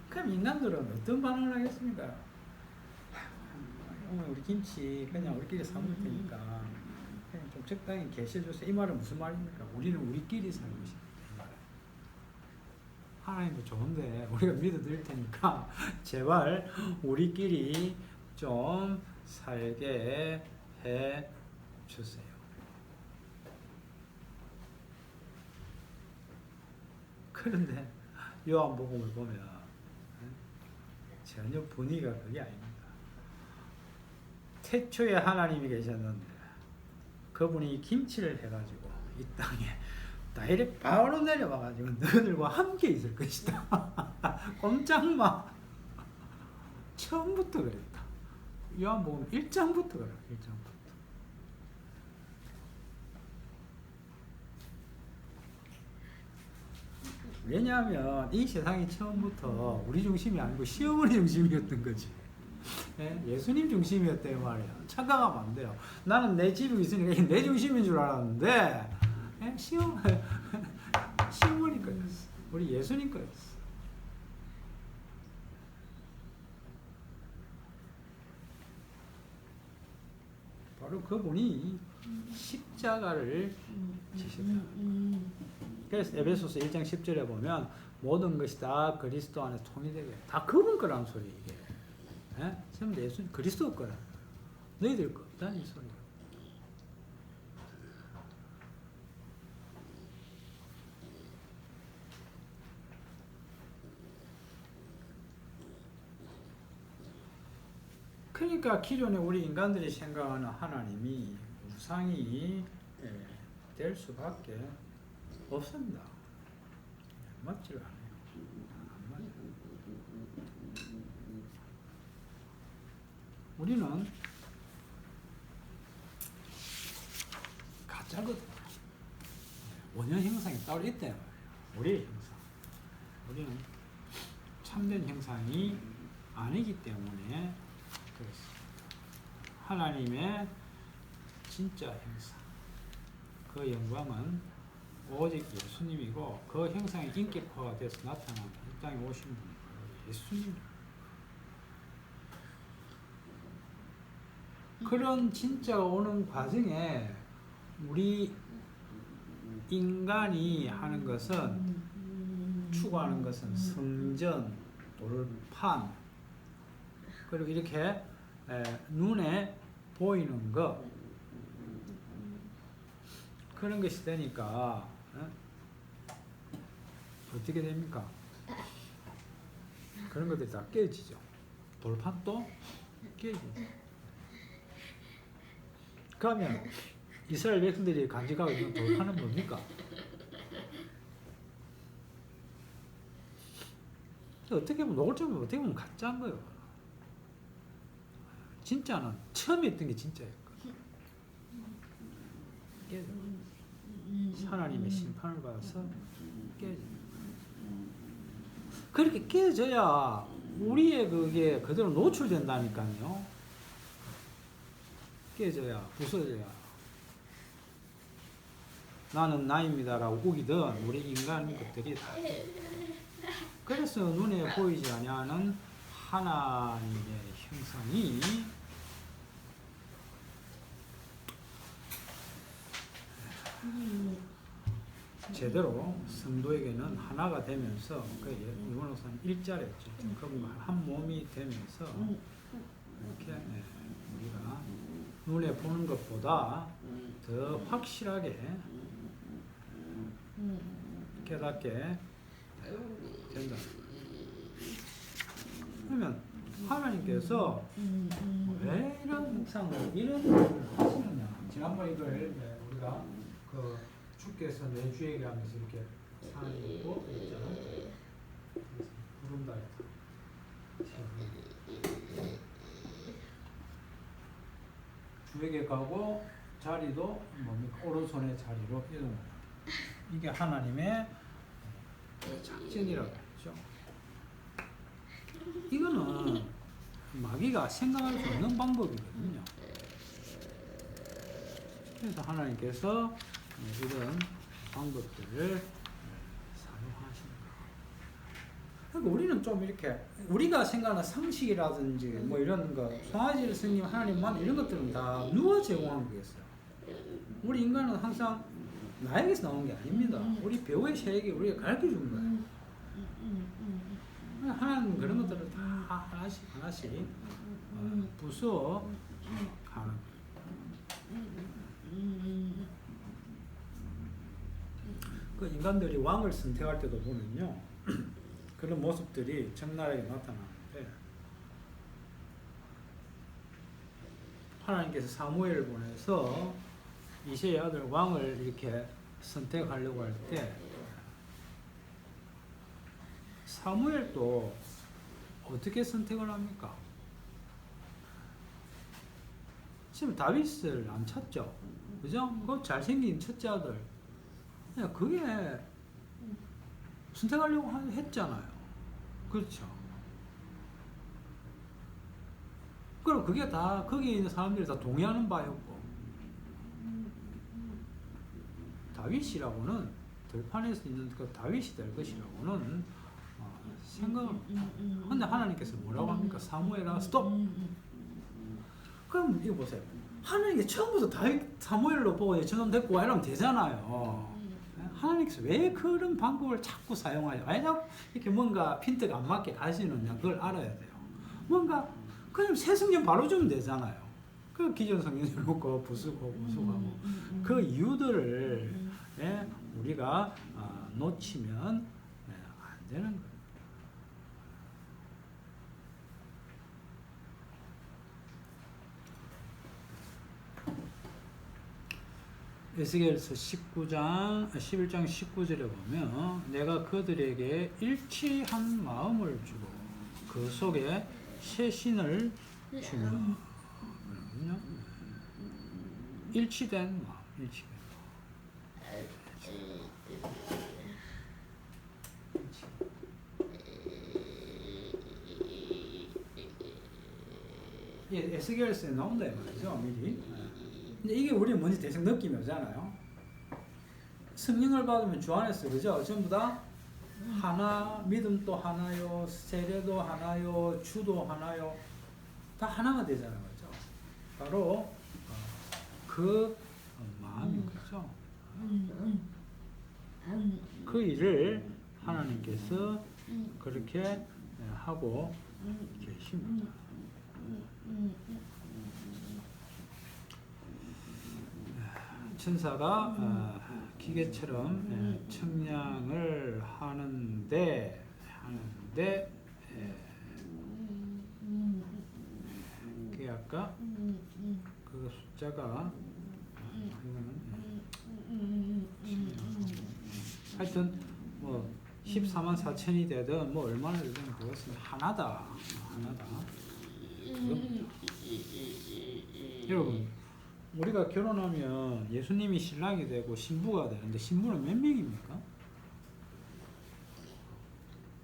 그럼 인간들은 어떤 반응을 하겠습니까? 오늘 우리 김치 그냥 우리끼리 사 먹을 테니까 그냥 좀 적당히 계셔주세요. 이 말은 무슨 말입니까? 우리는 우리끼리 살고 싶다. 이 말은. 하나님도 좋은데 우리가 믿어드릴 테니까 제발 우리끼리 좀 살게 해 주세요. 그런데 요한복음을 보면 전혀 분위기가 그게 아닙니다. 태초에 하나님이 계셨는데 그분이 김치를 해가지고 이 땅에 다이렉트 바로 내려와가지고 너희들과 함께 있을 것이다. 꼼짝마. 처음부터 그랬다. 요한복음 1장부터 그래. 1장부터. 왜냐하면 이 세상이 처음부터 우리 중심이 아니고 시어머니 중심이었던 거지. 예? 예수님 중심이었대 말이야. 착각하면 안 돼요. 나는 내 집이 있으니까 이게 내 중심인 줄 알았는데 예? 시어머니 거였어. 우리 예수님 거였어. 바로 그분이 십자가를 지셨다. 그래서 에베소서 1장 10절에 보면 모든 것이 다 그리스도 안에 통일되게 다 그분 거라는 소리 이게. 예? 전부 예수 그리스도 거라. 너희들 거 없다 이 소리야. 그러니까 기존에 우리 인간들이 생각하는 하나님이 우상이 될 수밖에 없습니다. 맞지가 않아요. 안 맞아요. 우리는 가짜거든. 원형 형상이 따로 있단 말이에요. 우리의 형상. 우리는 참된 형상이 아니기 때문에 그렇습니다. 하나님의 진짜 형상, 그 영광은 오직 예수님이고 그 형상이 인격화가 돼서 나타나는 이 땅에 오신 분이 바로 예수님입니다. 그런 진짜가 오는 과정에 우리 인간이 하는 것은 추구하는 것은 성전, 돌판 그리고 이렇게 눈에 보이는 것 그런 것이 되니까 어떻게 됩니까? 그런 것들이 다 깨지죠. 돌판도 깨지죠. 그러면 이스라엘 백성들이 간직하고 있는 돌판은 뭡니까? 어떻게 보면 노골적으로 어떻게 보면 가짜인 거예요. 진짜는 처음에 있던 게 진짜였거든. 깨져. 하나님의 심판을 받아서 깨져. 그렇게 깨져야 우리의 그게 그대로 노출된다니까요. 깨져야, 부서져야. 나는 나입니다라고 우기던 우리 인간 것들이 다. 그래서 눈에 보이지 아니하는 하나님의 형상이 제대로 성도에게는 하나가 되면서 그 이원호사는 일자랬죠. 그분과 한 몸이 되면서 이렇게 우리가 눈에 보는 것보다 더 확실하게 깨닫게 된다. 그러면 하나님께서 왜 이런 형상을 이런 일을 하시느냐? 지난번 이걸 우리가 그 주께서 내 주에게 하면서 이렇게 사는 것도 있잖아요. 부른다. 주에게 가고 자리도 뭡니까? 오른손의 자리로 이동을. 이게 하나님의 작전이라고 했죠. 이거는 마귀가 생각할 수 없는 방법이거든요. 그래서 하나님께서 이런 방법들을 사용하신다. 그러니까 우리는 좀 이렇게 우리가 생각하는 상식이라든지 뭐 이런 거, 송아지 스님, 하나님만 이런 것들은 다 누가 제공한 거겠어요? 우리 인간은 항상 나에게서 나오는 게 아닙니다. 우리 배우의 세계에 우리가 가르쳐 준 거예요. 하나님은 그런 것들을 다 하나씩 부숴 가는 거예요. 그 인간들이 왕을 선택할 때도 보면요, 그런 모습들이 적나라하게 나타나는데, 하나님께서 사무엘을 보내서 이새의 아들 왕을 이렇게 선택하려고 할 때, 사무엘도 어떻게 선택을 합니까? 지금 다윗을 안 찾죠, 그죠? 그 잘생긴 첫째 아들, 그게 선택하려고 했잖아요. 그렇죠. 그럼 그게 다 거기 있는 사람들이 다 동의하는 바였고, 다윗이라고는 들판에서 있는 그 다윗이 될 것이라고는 생각을. 근데 하나님께서 뭐라고 합니까? 사무엘아 스톱. 그럼 이거 보세요. 하나님께 처음부터 다윗 사무엘로 보고 저놈 데리고 와 이러면 되잖아요. 하나님께서 왜 그런 방법을 자꾸 사용하냐? 왜 자꾸 이렇게 뭔가 핀트가 안 맞게 가시느냐? 그걸 알아야 돼요. 뭔가 그냥 새 성경 바로 주면 되잖아요. 그 기존 성경 놓고 부수고 부수고 그 이유들을 우리가 놓치면 안 되는 거예요. 에스겔서 11장 19절에 보면 내가 그들에게 일치한 마음을 주고 그 속에 새 신을 주며 일치된 마음, 일치된 마음. 에스겔서에 나온다 이 말이죠, 미리. 근데 이게 우리 뭔지 대충 느낌이 오잖아요. 성령을 받으면 주 안에서 그죠? 전부 다 하나, 믿음도 하나요, 세례도 하나요, 주도 하나요, 다 하나가 되잖아요, 그죠? 바로 그 마음인 거죠. 그 일을 하나님께서 그렇게 하고 계십니다. 천사가 기계처럼 청량을 하는데 그게 아까 그 숫자가 하여튼 뭐 14만 4천이 되든 뭐 얼마나 되든 그것은 하나다. 여러분, 우리가 결혼하면 예수님이 신랑이 되고 신부가 되는데 신부는 몇 명입니까?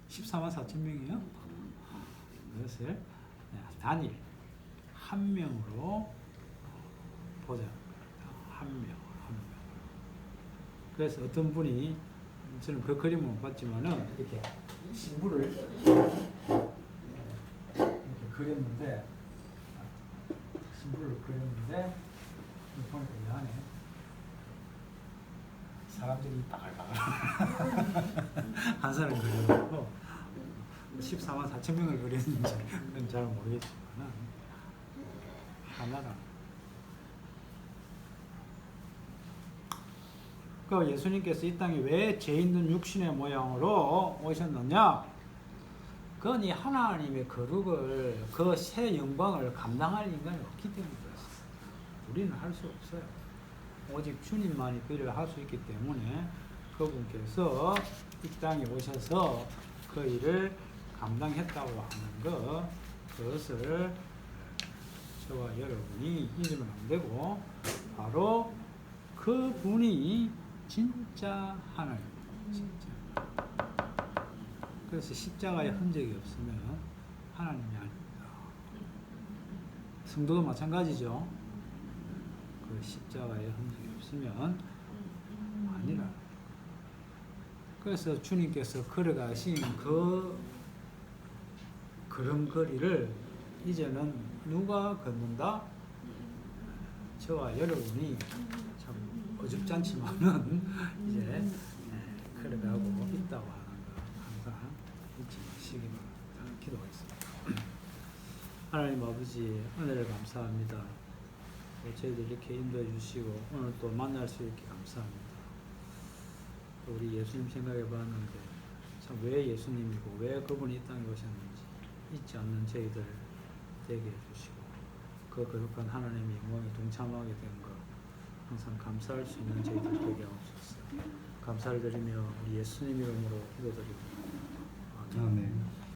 14만 4천 명이요? 그것을 단일 한 명으로 보자. 한 명. 그래서 어떤 분이, 저는 그 그림을 못 봤지만은 이렇게 신부를 이렇게 그렸는데, 보니까 이 안에 사람들이 바글바글 한 사람 그려놓고 14만 4천 명을 그렸는지 그건 잘 모르겠지만 하나라. 그 예수님께서 이 땅에 왜 죄 있는 육신의 모양으로 오셨느냐? 그건 이 하나님의 거룩을, 그 새 영광을 감당할 인간이 없기 때문에 그렇습니다. 우리는 할 수 없어요. 오직 주님만이 그를 할 수 있기 때문에 그분께서 이 땅에 오셔서 그 일을 감당했다고 하는 것, 그것을 저와 여러분이 잊으면 안 되고, 바로 그분이 진짜 하나님입니다. 진짜. 그래서 십자가에 흔적이 없으면 하나님이 아닙니다. 성도도 마찬가지죠. 그 십자가에 흔적이 없으면 아니라. 그래서 주님께서 걸어가신 그 걸음걸이를 이제는 누가 걷는다? 저와 여러분이 참 어줍잖지만은 이제 걸어가고 있다고 하는 거 항상 잊지 마시기 바랍니다. 기도하겠습니다. 하나님 아버지, 은혜를 감사합니다. 저희들 이렇게 인도해 주시고 오늘 또 만날 수 있게 감사합니다. 또 우리 예수님 생각해 봤는데 참 왜 예수님이고 왜 그분이 이 땅에 오셨는지 잊지 않는 저희들 되게 해주시고, 그 거룩한 하나님의 영광에 동참하게 된 것 항상 감사할 수 있는 저희들 되게 하옵소서. 감사를 드리며 우리 예수님 이름으로 기도드리고 아멘.